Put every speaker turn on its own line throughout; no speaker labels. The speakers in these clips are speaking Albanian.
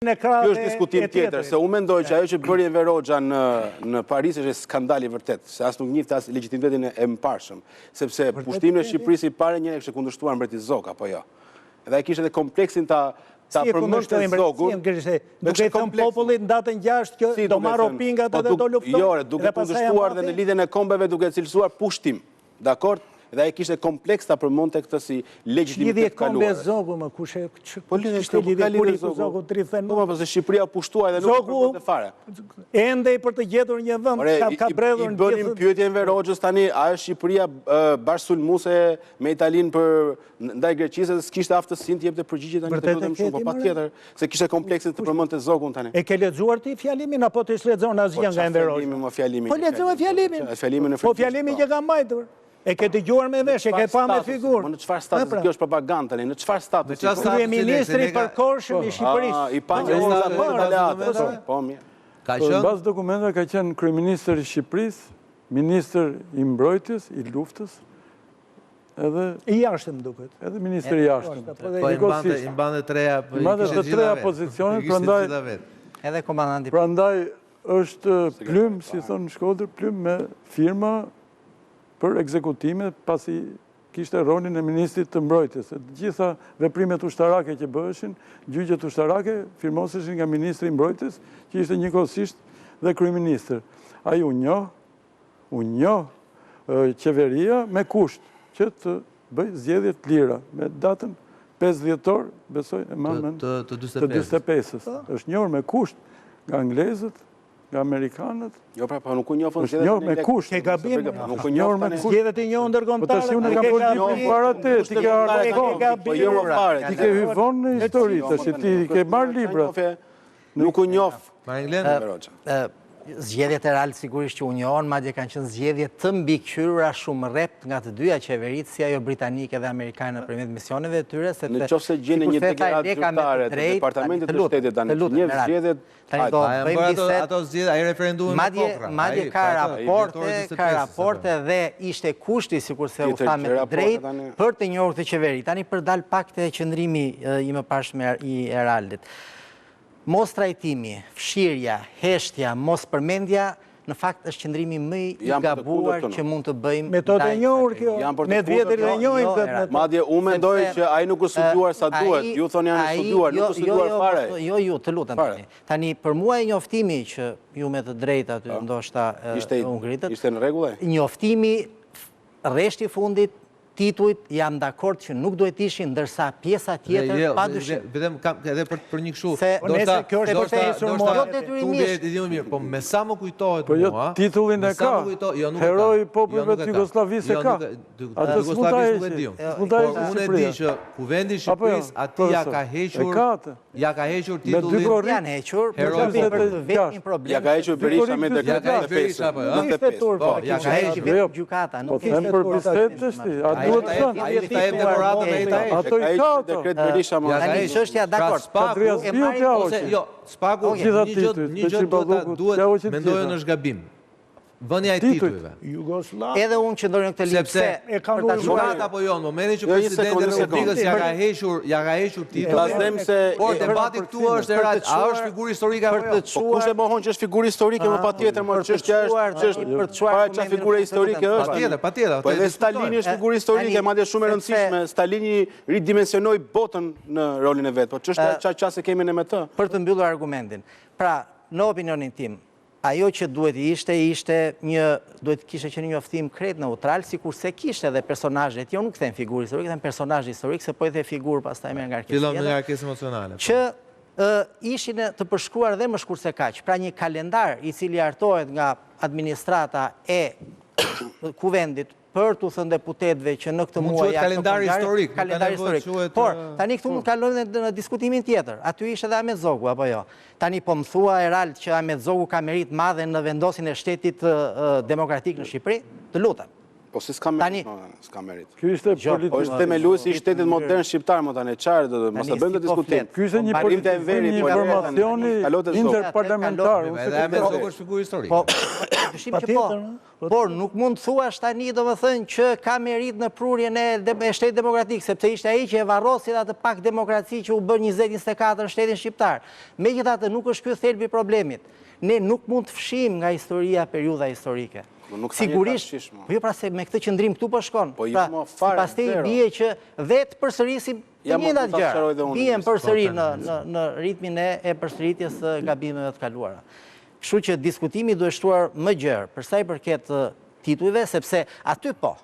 Kjo është diskutim tjetër, se unë mendoj që ajo që bëri Enver Hoxha në Paris është skandal i vërtet, se as nuk njihte as legitimitetin e mparshëm, sepse pushtimin e Shqipërisë I parë njëherë kishte kundërshtuar mbreti Zog apo jo. Edhe ai kishte edhe kompleksin ta përmendte Zogun.
Duke thënë popullit në datën 6 që do marrë pingat edhe do lufton.
Jo, duke kundërshtuar dhe në lidhjen e kombeve duke cilësuar pushtim. Dakor? Dhe ai kishte kompleks ta përmendte këtë si legitimitet kaluar.
Lidhje kombe Zogu më kush e
po lidhje
Zogu 30
Po pse Shqipëria pushtua dhe nuk përmendte fare.
Ende për të gjetur një vend ka bredhur
në bënim pyetje Enver Hoxhës tani, a është Shqipëria bashkësulmuese me Italinë për ndaj Greqisë dhe s'kishte aftësinë të jepte përgjigje tani të lutem shumë, po patjetër se kishte kompleksin të përmendte Zogun tani.
E ke lexuar ti fjalimin apo ti s'lexon asgjë nga Enver Hoxha? Po lexoj fjalimin. Po fjalimin që ka mbajtur. E ke dëgjuar me vesh, e ke pa me figurë.
Në çfarë statusi kjo është propagandë tani? Në çfarë statusi?
Kryeministri I përkohshëm I Shqipërisë.
I pa një orë për aleatës. Po mirë.
Ka qenë? Mbas dokumenteve ka qenë kryeministër I Shqipërisë, ministër I mbrojtjes, I luftës, edhe
I jashtëm duket.
Edhe ministër I jashtëm.
Po I mbante
treja pozicione, prandaj
edhe komandanti.
Prandaj është plym, si thon në Shkodër, plym me firma për ekzekutime pasi kishte rolin e ministrit të mbrojtjes. Të gjitha veprimet ushtarake që bëheshin, gjyqjet ushtarake firmoseshin nga ministri I mbrojtjes, që ishte njëkohësisht dhe kryeministër. Ai u njoh qeveria me kusht që të bëj zgjedhje të lira me datën 5 dhjetor, besoj, të 45-s. Është njohur me kusht nga anglezët, nga amerikanët.
Jo, pra, nuk u njohën
zgjedhjet. Njohur me kusht.
Ke gabim.
Nuk u njohën
me zgjedhjet I njohën ndërkombëtare.
Po tash unë kam bërë para te, ti ke ardhur.
Po jo më fare.
Ti ke hyrë vonë në histori, tash ti ke marr libra.
Nuk u njoh.
Zgjedhjet e real sigurisht që u njohën, madje kanë qenë zgjedhje të mbikëqyrura shumë rrept nga të dyja qeveritë, si ajo britanike dhe amerikane nëpërmjet misioneve të tyre, sepse
nëse gjeni një deklaratë zyrtare të departamentit të shtetit tani, një zgjedhjet
ato zgjedhje, ai referendumin me kokra.
Madje ka raporte dhe ishte kushti sikurse u tha me drejt për të njohur këtë qeveri. Tani për dal pak te qëndrimi I mëparshëm I Eraldit. Mos trajtimi, fshirja, heshtja, mos përmendja, në fakt është qëndrimi më I gabuar që mund të bëjmë.
Metodë e njohur kjo, me vjetër e njohim këtë.
Madje unë mendoj që ai nuk u studiuar sa duhet, ju thoni janë studiuar, nuk u studiuar fare.
Jo, të lutem tani. Tani për mua njoftimi që ju me të drejtë aty ndoshta u ngritët.
Ishte në rregull?
Njoftimi rreshti fundit titujt jam dakord që nuk duhet ishin, ndërsa pjesa tjetër pa dyshim.
Vetëm kam edhe për një kështu.
Nëse kjo është për të nisur
mua. Po me sa më kujtohet
mua. Po jo titullin e ka. Heroi I popujve të Jugosllavisë e ka.
Atë Jugosllavisë nuk e di. Unë e di që kuvendi I Shqipërisë aty ja ka hequr titullin.
Janë hequr, për vetëm problem.
Ja ka hequr Berisha me dekretën
Po, ja ka hequr gjykata, nuk
ishte. Duhet të thënë.
Ai ta jep dekoratën me ta heq.
Ato I ka.
Dekret Berisha më.
Tani çështja dakord.
Jo, Spaku një gjë duhet mendojën është gabim. Vënia I titujve.
Edhe unë qëndroj në këtë lidhje
sepse
për ta
zgjuar apo jo, në momentin që presidenti Republikës ja ka hequr titullin. Por debati këtu është a është figurë historike apo jo?
Po kush e mohon që është figurë historike, më patjetër më çështja është
për çfarë
çfarë figurë historike është.
Patjetër.
Po edhe Stalini është figurë historike, madje shumë e rëndësishme. Stalini ridimensionoi botën në rolin e vet, po çështja çfarë çase kemi ne me të.
Për të mbyllur argumentin. Pra, në opinionin tim, ajo që duhet duhet kishte qenë një njoftim krejt neutral, sikurse kishte edhe personazhet, jo nuk them figurë historike, them personazh historik, se po I the figurë pastaj me ngarkesë.
Fillon me ngarkesë emocionale.
Që ishin të përshkruar dhe më shkurt se kaq. Pra një kalendar I cili hartohet nga administrata e kuvendit për të thënë deputetëve që në këtë muaj
kalendar historik.
Por, tani këtu mund kalojmë në diskutimin tjetër. Aty ishte edhe Ahmet Zogu, apo jo? Tani po më thua Erald që Ahmet Zogu ka merit madhe në vendosjen e shtetit demokratik në Shqipëri? Të lutem.
Po si s'ka merit, s'ka merit.
Ky ishte politik.
Po është themeluesi I shtetit modern shqiptar, më tani çfarë do mos e bëjmë diskutim.
Ky ishte një politik, një informacioni interparlamentar.
Edhe Ahmet Zogu është figurë historike.
Dyshim që po. Por nuk mund të thuash tani domethënë që ka merit në prurjen e Shtetit Demokratik, sepse ishte ai që e varrosi atë pak demokraci që u bë 20-24 në shtetin shqiptar. Megjithatë nuk është ky thelbi i problemit. Ne nuk mund të fshim nga historia periudha historike. Sigurisht, jo pra se me këtë qëndrim këtu po shkon. Pra, pastaj bie që vetë përsërisim të njëjtat gjëra. Bien përsëri në ritmin e përsëritjes së gabimeve të kaluara. Kështu që diskutimi duhet shtuar më gjerë për sa i përket titujve, sepse aty po,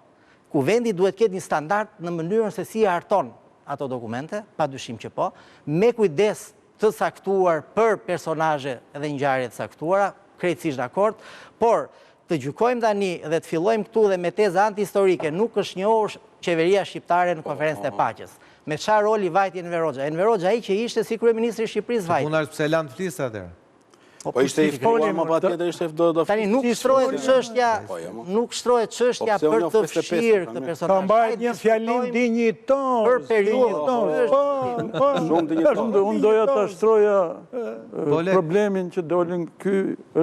ku vendi duhet ketë një standard në mënyrën se si harton ato dokumente, padyshim që po, me kujdes të saktuar për personazhe dhe ngjarje të saktuara, krejtësisht dakord, por të gjykojmë tani dhe të fillojmë këtu dhe me teza antihistorike nuk është njohur qeveria shqiptare në konferencën e paqes. Me çfarë roli vajti Enver Hoxha? Enver Hoxha ai që ishte si kryeministri i Shqipërisë vajti.
Punar pse lan të flisë atëherë.
Po ishte i ftuar më patjetër ishte do
tani nuk shtrohet çështja për të fshirë këtë personazh.
Ka mbajtur një fjalim dinjiton
për periudhën.
Unë doja ta shtroja problemin që dolën ky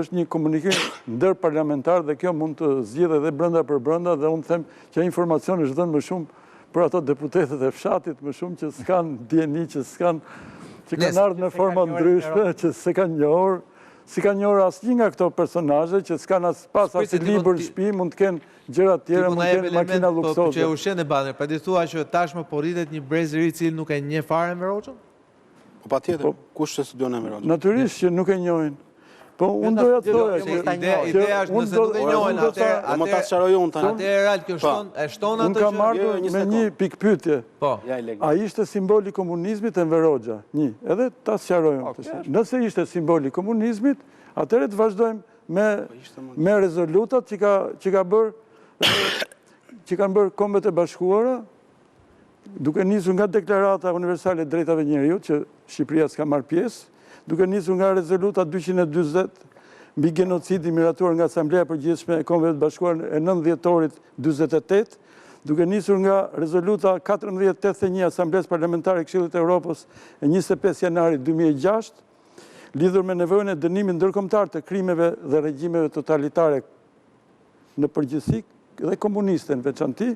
është një komunikim ndërparlamentar dhe kjo mund të zgjidhet edhe brenda për brenda dhe unë them që informacioni është dhënë më shumë për ato deputetët e fshatit, më shumë që s'kan dieni, që kanë ardhur në forma ndryshme, që se kanë njohur. Si ka njohur asnjë nga këto personazhe që s'kan as pas as libër në shtëpi, mund të kenë gjëra të tjera, mund të kenë makina luksoze.
Që u shen e banë, pra ti thua që tashmë po rritet një brez i ri i cili nuk e njeh fare Enver Hoxhën?
Po patjetër, kush e studion Enver Hoxhën?
Natyrisht që nuk e njohin. Po unë doja të thoja që
ideja është nëse nuk e njohin
atëherë më ta sqaroj unë tani.
Atëherë real kjo shton atë
unë kam marrë me një pikpyetje.
Po.
A ishte simboli i komunizmit Enver Hoxha? Një, edhe ta sqaroj unë. Nëse ishte simboli i komunizmit, atëherë të vazhdojmë me rezolutat që kanë bërë Kombet e Bashkuara, duke nisur nga Deklarata Universale e Drejtave të Njerëzit që Shqipëria s'ka marrë pjesë, duke nisur nga rezoluta 240 mbi genocidin miratuar nga Asamblea e Përgjithshme e Kombeve të Bashkuara e 9 dhjetorit 48, duke nisur nga rezoluta 1481 Asamblesë Parlamentare e Këshillit të Evropës e 25 janarit 2006, lidhur me nevojën e dënimit ndërkombëtar të krimeve dhe regjimeve totalitare në përgjithësi dhe komuniste në veçanti,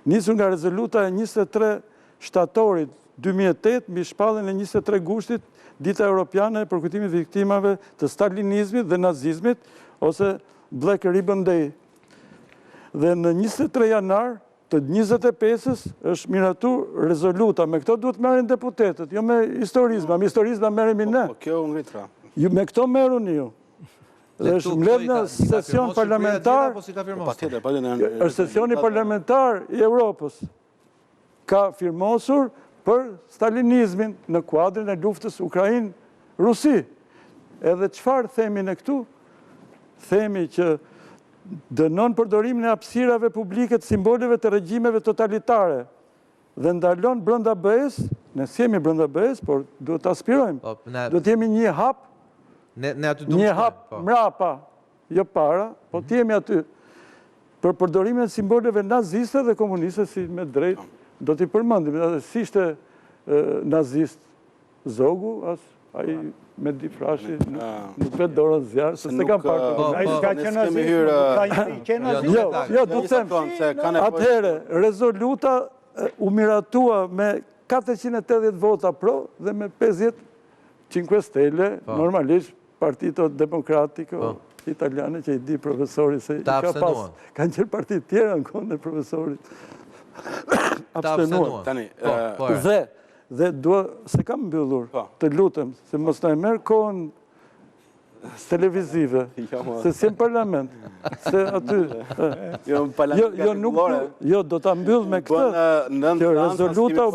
nisur nga rezoluta e 23 shtatorit 2008 mbi shpalljen e 23 gushtit Dita Europiane për kujtimin e viktimave të stalinizmit dhe nazizmit, ose Black Ribbon Day. Dhe në 23 janar të 25-ës është miratuar rezoluta. Me këto duhet marrin deputetët, jo me historizma. Me historizma merremi ne.
Po kjo ngrit ra.
Me këto merruni ju. Dhe është mbledh në sesion parlamentar. Është sesioni parlamentar i Evropës. Ka firmosur për stalinizmin në kuadrin e luftës Ukrainë-Rusi. Edhe çfarë themi ne këtu? Themi që dënon përdorimin e hapësirave publike të simboleve të regjimeve totalitare dhe ndalon brenda BE-s, ne s'jemi brenda BE-s, por duhet të aspirojmë. Do të jemi një hap, mrapa, jo para, po të jemi aty për përdorimin e simboleve naziste dhe komuniste, si me drejt do t'i përmendim, si ishte nazist Zogu, ai me difrashi, nuk vetë dorën zjarë, se se kam parë.
Ka qenë nazist?
Jo, du të them, atëhere, rezoluta u miratua me 480 vota pro dhe me 50 5 stelle, normalisht Partito Demokratiko Italiane, që i di profesori se ka pas, kanë qenë partit tjera në kone profesorit. Abstenuar. Dhe se kam mbyllur, të lutem, se mos në e merë kohën televizive, se si në parlament, se aty, jo, do të mbyll me këtë, që rezoluta u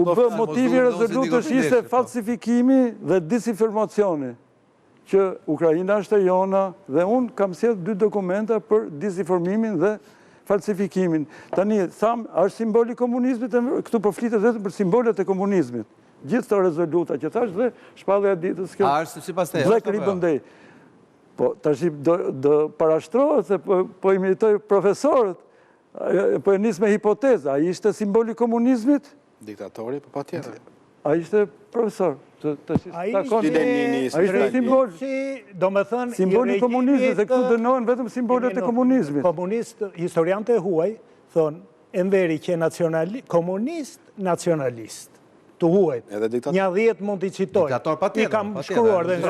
bë motivi rezolutës ishte falsifikimi dhe disinformacioni, që Ukrajina është e jona, dhe unë kam sjell 2 dokumenta për disinformimin dhe falsifikimin. Tani, tham, është simboli komunizmit, këtu po flitet vetëm për simbolet e komunizmit. Gjithë të rezoluta që thash dhe shpallja e ditës kjo.
A është si pas te?
Black Ribbon Day. Po, tash do parashtrohet se po imitoj profesorët, po e nis me hipoteza. A ishte simboli komunizmit?
Diktatori, po patjetër.
A ishte profesor? Simboli komunizmit, dhe këtu dënohen vetëm simbolet e komunizmit.
Historiantë e huaj, thonë, Enveri që komunist nacionalist. Të huajt. Një 10 mund t'i citoj. I kam shkruar dhe në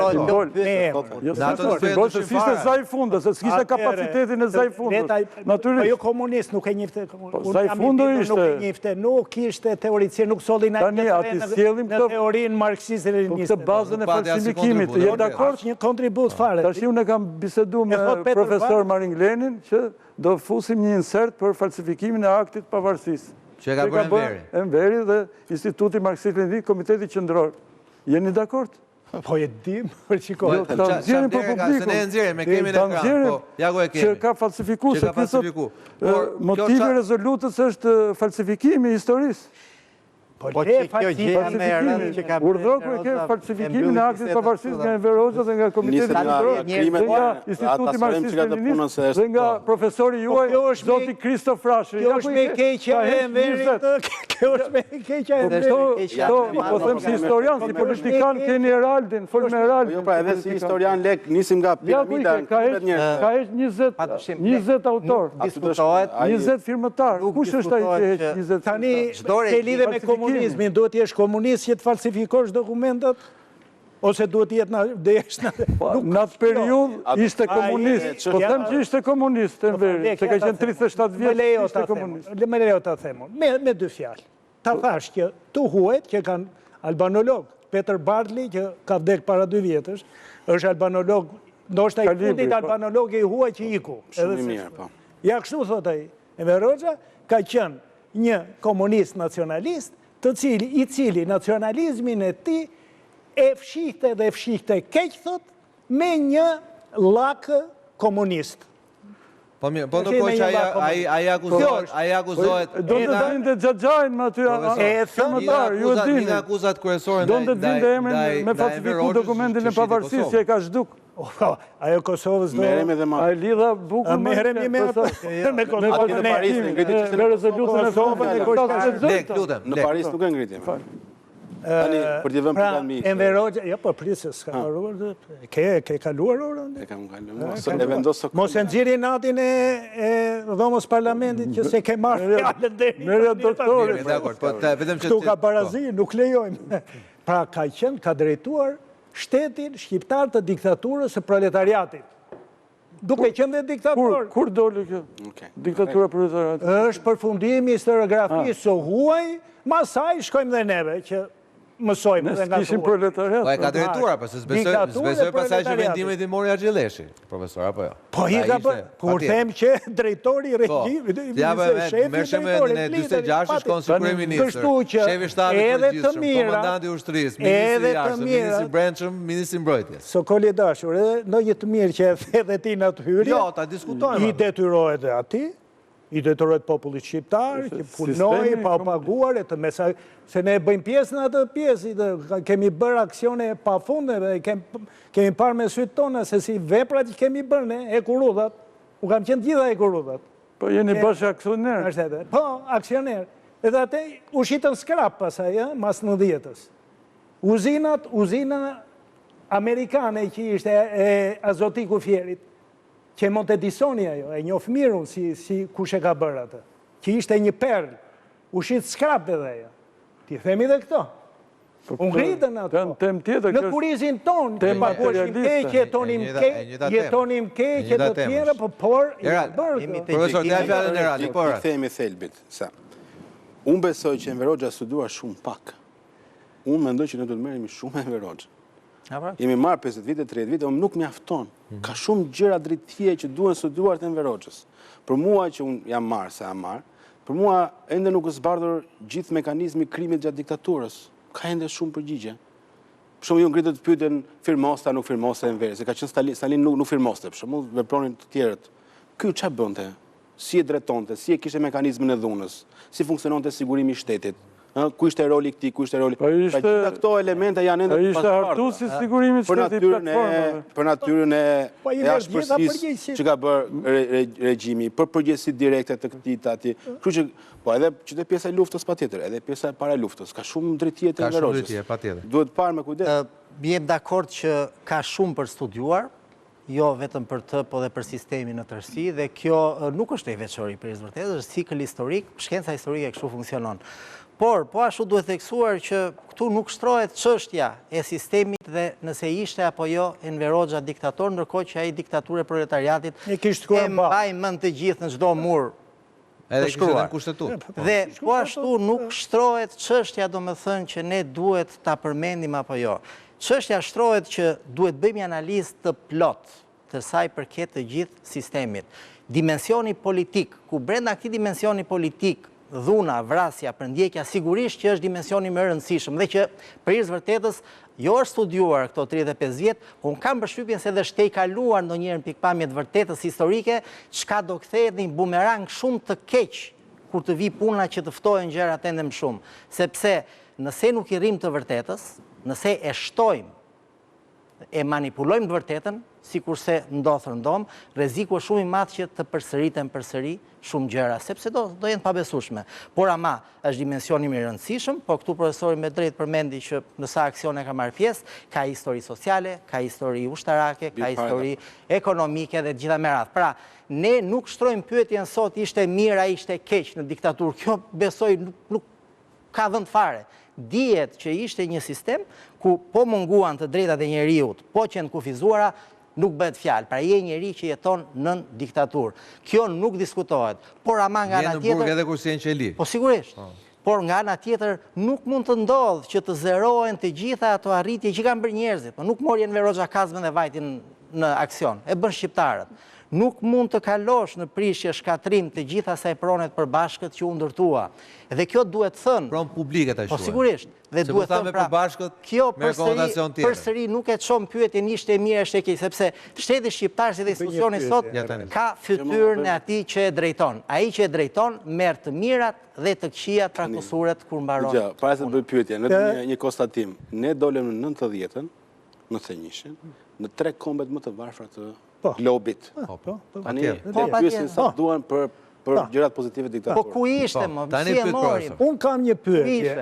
me emër.
Simbol se s'kishte zaj fundës, se s'kishte kapacitetin e zaj fundës.
Po jo komunist, nuk e njifte.
Zaj fundës ishte.
Nuk e njifte, nuk ishte teoricien, nuk solli në teorinë marxist-leniniste.
Këtë bazën e falsifikimit, je dakord?
Një kontribut fare.
Tash unë kam bisedu me profesor Marin Glenin, që do fusim një insert për falsifikimin e aktit pavarësisë.
Që e ka bërë Enveri.
Enveri dhe Instituti Marksist-Leninist, Komiteti Qendror. Jeni dakord?
Po e dim, për qikoj.
Ta nëzjerin për publikun.
Se ne e nëzjerin, me kemi në ekran. Ja ku e kemi.
Që ka falsifiku. Që ka falsifiku. Motivi rezolutës është falsifikimi i historisë.
Po që kjo gjëja me rëndë që ka bërë...
Urdhërë ke falsifikimin e aktit pavarësisë nga Enver Hoxha dhe nga Komiteti Qendror dhe nga Instituti Marksist-Leninist dhe nga profesori juaj, zoti Kristof Rashi.
Kjo është me keqja e Enverit, kjo është me keqja e Enverit.
Po them si historian, si politikan keni Heraldin, fol me Heraldin.
Jo, pra edhe si historian lek, nisim nga piramida.
Ka heq 20 autor, 20 firmëtar. Kush është ai që heq 20?
Tani, ke lidhe me komunizmin, duhet jesh komunist që të falsifikosh dokumentat? Ose duhet jetë
në atë periudhë ishte komunist. Po them që ishte komunist, Enveri, se ka qenë 37 vjetë ishte komunist.
Me lejo të themon, me dy fjalë. Ta thash që tu huet që kanë albanolog, Peter Bartley, që ka vdek para 2 vjetësh, është albanolog, ndoshta i fundit albanolog e i huaj që iku.
Shumë i mirë, po.
Ja kështu thot ai, Enver Hoxha ka qenë një komunist nacionalist, i cili nacionalizmin e ti e fshihte dhe fshihte keq, thot, me një lakë komunist.
Po mirë, po në kohë që aja akuzohet...
Do të dinde Xhaxhain me aty...
Një akuzat kërësore
do të dinde emrin me falsifiku dokumentin e pavarësisë që e ka zhduk.
Ajo Kosovës do...
Meremi dhe ma...
A i lidha buku me...
Meremi me
Kosovën e Parisin,
me rezolutën e
Kosovën. Në Paris nuk e ngritim. Tani, për t'i vëm për kanë mi.
Enver Hoxha, jo, po prisës, ka kaluar, ke kaluar orën?
E kam kaluar,
mos e nëziri natin e dhomës parlamentit, që se ke marrë fjallën dhe një.
Merja doktorit.
Këtu ka barazi, nuk lejojmë. Pra, ka qenë, ka drejtuar shtetin shqiptar të diktaturës e proletariatit. Duke qenë dhe diktator.
Kur doli kjo? Diktatura proletariatit?
Është përfundimi historiografisë së huaj, masaj shkojmë dhe neve, që mësojmë dhe nga
tuaj. Kishim proletariat.
Po e ka drejtuar, po se s'besoj pasaj që vendimit i mori Axhilleshi, profesor, apo jo?
Po i ka për, kur them që drejtori regjimit,
me shemë në 26 shkon si kryeministër, shefi shtabi përgjithshëm, komandanti ushtrisë, ministri jashtë, ministri brendshëm, ministri mbrojtjes.
Sokoli dashur, edhe në një të mirë që e dhe ti në të hyrje,
jo, ta diskutojmë.
I detyrohet dhe ati, i detyrohet popullit shqiptar, që punoj, pa paguar, se ne bëjmë pjesë në atë pjesë, kemi bërë aksione pa fundeve, kemi parë me sytë tona, se si veprat që kemi bërë, e kurudhat, u kam qenë gjitha e kurudhat.
Po jeni bashkë aksioner.
Po, aksioner. Edhe atë u shitën skrap pasaj, mas në 10-ës. Uzina amerikane që ishte e Azotiku Fjerit, që e Montedisoni ajo, e njof mirun si kush e ka bërë atë, që ishte një perl, u shit skrap edhe ajo. Ti themi dhe këto. Unë ngritën ato. Në kurizin tonë, që paguashim keq, jetonim keq, të tjera, por i bërë.
Profesor, të e fjallën e rali, por.
Ti themi thelbit, sa. Unë besoj që Enver Hoxha studuar shumë pak. Unë mendoj që ne do të merremi shumë Enver Hoxha. Jemi marrë 50 vite, 30 vite, nuk mjafton. Ka shumë gjëra drejtësie që duhen studuar të Enver Hoxhës. Për mua që unë jam marrë, se jam marrë, për mua ende nuk është zbardhur gjithë mekanizmi krimit gjatë diktaturës. Ka ende shumë përgjigje. Për shumë ju ngritët të pyeten firmosta, nuk firmosta Enveri, se ka qenë Stalin nuk firmoste, për shumë vepronin të tjerët. Ky çfarë bënte? Si e drejtonte, si e kishte mekanizmin e dhunës, si funksiononte sigurimi i shtetit. ku ishte roli këtij, ku ishte roli. Gjitha këto elemente janë ende të
ishte hartuesi i sigurimit shtetit platformave.
Për natyrën e ashpërsisë që ka bërë regjimi, për përgjegjësitë direkte të këtij atij. Kështu që po edhe që pjesa e luftës patjetër, edhe pjesa e para luftës, ka shumë drejtje të Verozës. Duhet parë me kujdes.
Jem dakord që ka shumë për studiuar, jo vetëm për të, po dhe për sistemin në tërësi, dhe kjo nuk është e veçori për vërtet, është cikël historik, shkenca historike kështu funksionon. Por, po ashtu duhet theksuar që këtu nuk shtrohet çështja e sistemit dhe nëse ishte apo jo Enver Hoxha diktator, ndërkohë që ai diktaturë e proletariatit e mbaj mend të gjithë në çdo mur.
Edhe kishte në kushtetuar.
Dhe po ashtu nuk shtrohet çështja, domethënë që ne duhet ta përmendim apo jo. Çështja shtrohet që duhet bëjmë analizë të plot të saj përket të gjithë sistemit. Dimensioni politik, ku brenda këtij dimensioni politik, dhuna, vrasja, përndjekja, sigurisht që është dimensioni më rëndësishëm dhe që për hir të vërtetës jo është studiuar këto 35 vjet, por kam përshtypjen se dhe shtej kaluar ndonjëherë në pikpamje të vërtetës historike, çka do kthehet në një bumerang shumë të keq kur të vi puna që të ftohen gjërat ende më shumë, sepse nëse nuk i rrim të vërtetës, nëse e shtojmë, e manipulojmë të vërtetën, sikurse ndodh rëndom, rreziku është shumë i madh që të përsëriten përsëri shumë gjëra, sepse do jenë pabesueshme. Por ama është dimensioni më i rëndësishëm, po këtu profesori me drejt përmendi që në sa aksione ka marrë pjesë, ka histori sociale, ka histori ushtarake, ka histori ekonomike dhe gjitha me radhë. Pra, ne nuk shtrojmë pyetjen sot ishte mirë, a ishte keq në diktaturë. Kjo besoj nuk ka vend fare. Dihet që ishte një sistem ku po munguan të drejtat e njeriut, po qenë kufizuara, nuk bëhet fjalë. Pra je njeri që jeton nën diktaturë. Kjo nuk diskutohet. Por ama nga ana tjetër,
në burg edhe kur si qeli.
Po sigurisht. Por nga ana tjetër nuk mund të ndodhë që të zerohen të gjitha ato arritje që kanë bërë njerëzit. Po nuk mori Enver Hoxha kazmën dhe vajtin në aksion. E bën shqiptarët. Nuk mund të kalosh në prishje shkatrim të gjitha asaj pronet përbashkët që u ndërtua. Dhe kjo duhet thënë.
Pron publike ta
Po sigurisht. Dhe duhet thënë pra, kjo përsëri nuk e çon pyetjen ishte mirë është e keq, sepse shteti shqiptar si dhe institucioni sot ka fytyrën e atij që e drejton. Ai që e drejton merr të mirat dhe të këqijat pra kusuret kur mbaron.
Dgjaj, para se të bëj pyetje, në një konstatim. Ne dolëm në 90-ën, në 91-shën, në 3 kombet më të varfra të globit. Tani, pyesin sa duan për gjërat pozitive diktaturë.
Po ku ishte më? Si e morim?
Unë kam një pyetje.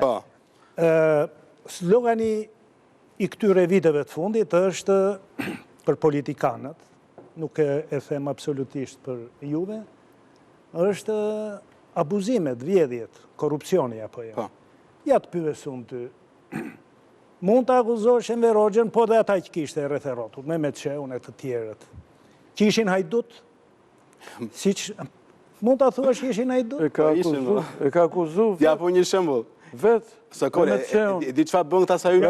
Slogani i këtyre viteve të fundit është për politikanët, nuk e them absolutisht për juve, është abuzimet, vjedhjet, korrupsioni apo jo. Ja të pyes unë ty. Mund të akuzosh Enver Hoxhën, po dhe ata që kishte rreth e rrotull, me Meçeun e të tjerët. Që ishin hajdut? Mund të thuash që ishin hajdut?
E ka akuzu.
Ja po një shembull.
Vetë.
Sokole, e di çfarë bën këta sa hyrë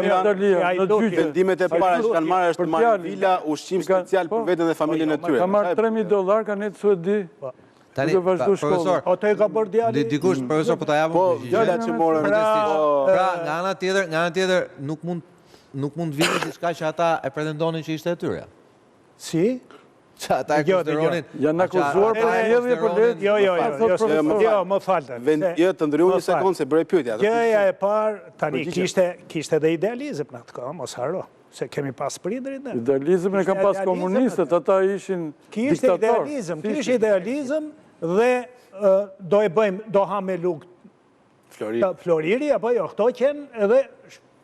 vendimet e para që kanë marrë është të marrë vila, ushqim special për veten dhe familjen e tyre.
Ka marrë $3.000, ka ne të Suedi.
Tani, profesor,
o të e ka bërë djali?
Dikush, profesor, po ta japëm.
Po, djala që morën.
Pra, nga ana tjetër, nuk mund vite diçka që ata e pretendonin që ishte e tyre.
Si?
Që ata e konsideronin...
Janë akuzuar për hedhje për letë.
Jo, më falta.
Jo, të ndryu një sekundë se bërej pyetja.
Gjëja e parë, tani, kishte dhe idealizëm në atë kohë, mos haro, se kemi pas prindërit.
Idealizëm e kam pas komunistët, ata ishin diktator.
Kishte idealizëm dhe do ha me lukë Floriri, apo jo, këto qenë edhe...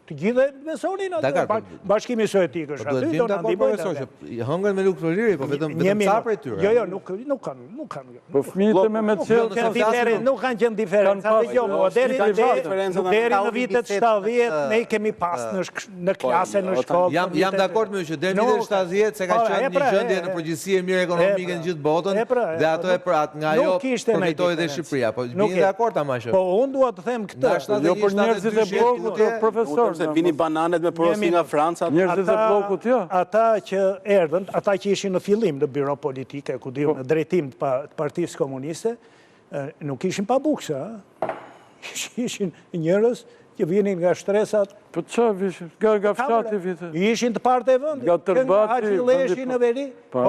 Të gjithë besonin atë, bashkimi sovjetik është aty, do në ndihmojnë atë.
Hëngën me lukë Floriri, po vetëm ca prej tyre.
Jo, nuk kanë.
Po fëmijët e Meçeut
nuk kanë qenë diferenca. Deri në vitet 70 ne kemi pas në klase në shkollë.
Jam dakord me ju që deri në vitet 70 se ka qenë një gjendje në përgjithësi e mirë ekonomike në gjithë botën dhe ato e pratë nga ajo përfitoi dhe Shqipëria. Po jemi dakord ama që.
Po unë dua të them këtë.
Jo për njerëzit e bllokut, profesor.
Se vini bananet me porosi nga Franca.
Njerëzit e bllokut, jo.
Ata që erdhën, ata që ishin në fillim në biro politike, ku diu në drejtim të Partisë Komuniste, nuk ishin pa buksa. Ishin njerëz që vinin nga shtresat.
Po çfarë ishin? Nga fshati vite.
Ishin të partë e vendit.
Nga Tërbaci.
Haxhilleshi në veri.
Po,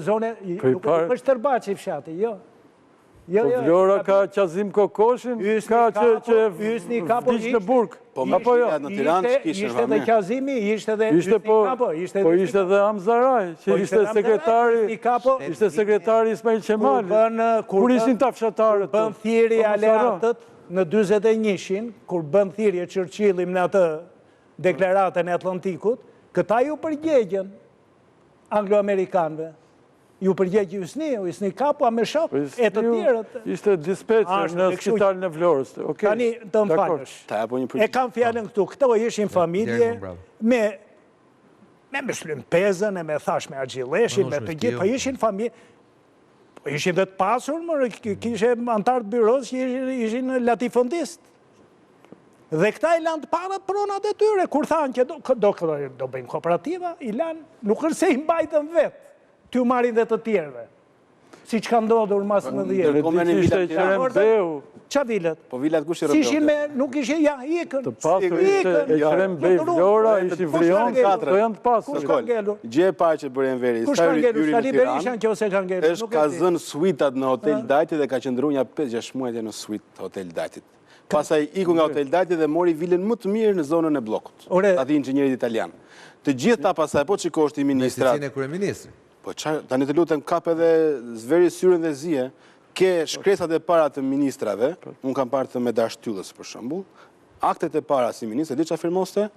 zone, nuk është Tërbaci fshati, jo.
Vlora ka Qazim Kokoshin, ka që vdiq në burg.
Apo jo? Në Tiranë s'kishin
Ishte dhe Qazimi, ishte dhe
Po ishte dhe Amzaraj, që ishte sekretari Ismail Qemali. Kur ishin ta fshatarët?
Bën thiri aleatët në 41-shin, kur bën thiri e Churchillim në atë deklaratën e Atlantikut, këta ju përgjegjen anglo-amerikanëve. Ju përgjegj Usni Kapo, me shok, e të tjerët.
Ishte dispecer në spitalin e Vlorës.
Tani të më falësh. E kam fjallën këtu, këto ishin familje me shlympezën, me thash me Argjileshin, me të gjithë, po ishin familje, po ishin dhe të pasur, kishe antarë të byros që ishin latifondist. Dhe këta i lanë të parët pronat e tyre, kur thanë që do bëjmë kooperativa, i lanë, nuk është se i mbajtën vetë. T'ju marin dhe të tjerve. Si që ka ndodhur masë në dhjetë. Qa vilët?
Po vilët kush i rëndodhe?
Nuk ishe ikën.
Të pasur ishte e Qerem Bej Vlora, ishin Vrion, të janë të pasur.
Gje pa që bërë Enveri.
Kush ka ngelur? Sali Berisha në që ose ka ngelur?
Eshtë ka zënë suitat në Hotel Dajti dhe ka qëndru një 5-6 muajtje në suit Hotel Dajtit. Pasaj iku nga Hotel Dajti dhe mori vilën më të mirë në zonën e blokut. Ati inxinjerit italian. Të gjithë ta pasaj, po që koshti ministrat. Po tani të lutem kap edhe zveri syren dhe zije, ke shkresat e para të ministrave, unë kam parë të me dashtyllës për shembull, aktet e para si ministr, di që afirmoste,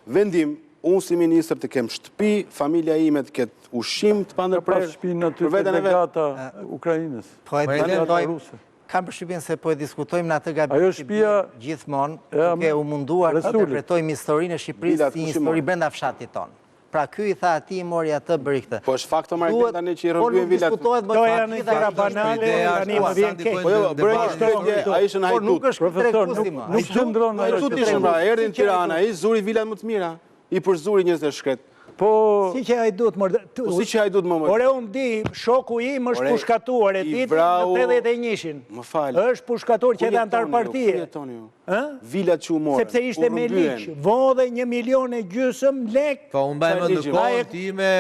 vendim, unë si ministr të kem shtëpi, familja ime të ketë ushqim të pandërprer,
për veten e vetë. Ukrajinës.
Po e të kam përshtypjen se po e diskutojmë në atë gabinet gjithmonë, duke u munduar të interpretojmë historinë e Shqipërisë si një histori brenda fshatit tonë. Pra ky i tha ati i mori atë bëri këtë.
Po është fakto marrë tani që i rrëmbyen vilat.
Po janë gjëra banale, tani më vjen keq.
Po bëre ai ishte në Hajdut.
Profesor, nuk qëndron
ai Hajdut ishin pra, erdhi në Tiranë, ai zuri vilat më të mira. I përzuri njerëz të shkret.
Po
si që Hajdut më.
Si që Hajdut më.
Ore unë di, shoku im është pushkatuar e ditë në 81-shin.
Më fal.
Është pushkatuar që edhe antar partie.
Vilat që u morën.
Sepse ishte me liq, vodhe 1,5 milion lek.
Po unë bajmë në kohën time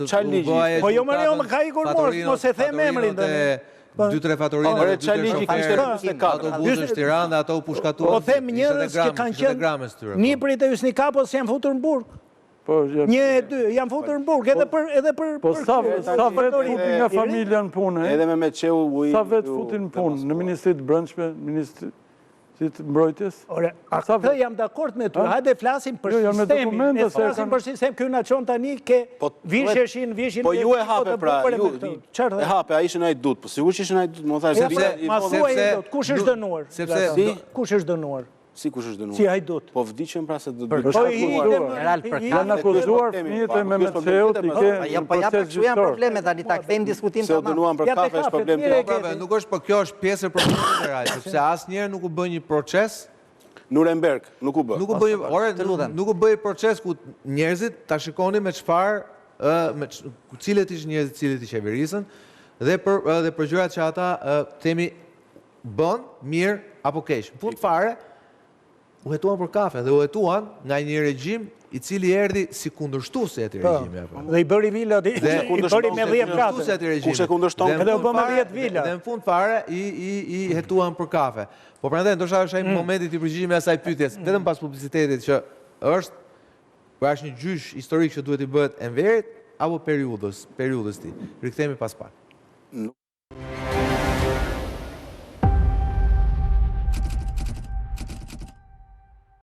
të bëjë.
Po jo më ka ikur mos e them emrin tani.
2-3 fatorinë
dhe 2 shoferë,
autobusës Tiranë dhe ato u pushkatuan.
Po them njerëz që kanë qenë niprit e Usni Kapos janë futur në burg. 1 e 2, janë futur në burg, edhe për...
Po sa vetë futin nga familja në punë,
edhe me qeu ujë...
Sa vetë futin në punë, në Ministrit Brendshme, Ministrit Mbrojtjes?
Ore, këtë jam dakord me ty, hajde flasim për sistemin, e flasim për sistem, kjo në qonë tani ke visheshin...
Po ju e hape pra, e hape, a ishën Hajdut, po sigur që ishën Hajdut, më thashtë...
Ma thua e Hajdut, kush është dënuar? Kush është dënuar?
Si kush është dënuar?
Si Hajdut.
Po vdiqën pra se do
të janë akuzuar fëmijët e Mehmetçeut i ke në proces
gjyqësor. Janë probleme tani ta kthejmë diskutim
tamam. Se u dënuan për kafe është problem
tjetër. Nuk është, po kjo është pjesë e problemit real, sepse asnjëherë nuk u bë një proces.
Nuremberg nuk u bë.
Nuk u bë proces ku njerëzit ta shikonin me çfarë cilët ishin njerëzit cilët i qeverisën dhe për gjërat që ata themi bën mirë apo keq. Në fund fare u hetuan për kafe dhe u hetuan nga një regjim i cili erdhi si kundërshtues i atij regjimi.
Dhe i bëri vilat, i bëri me 10 kafe.
Kush e kundërshton?
Edhe u bë me 10 vila.
Dhe në fund fare i hetuan për kafe. Po prandaj ndoshta është ai momenti i përgjigjimit asaj pyetjes, vetëm pas publicitetit që është një gjyq historik që duhet i bëhet Enverit apo periudhës tij. Rikthehemi pas pak.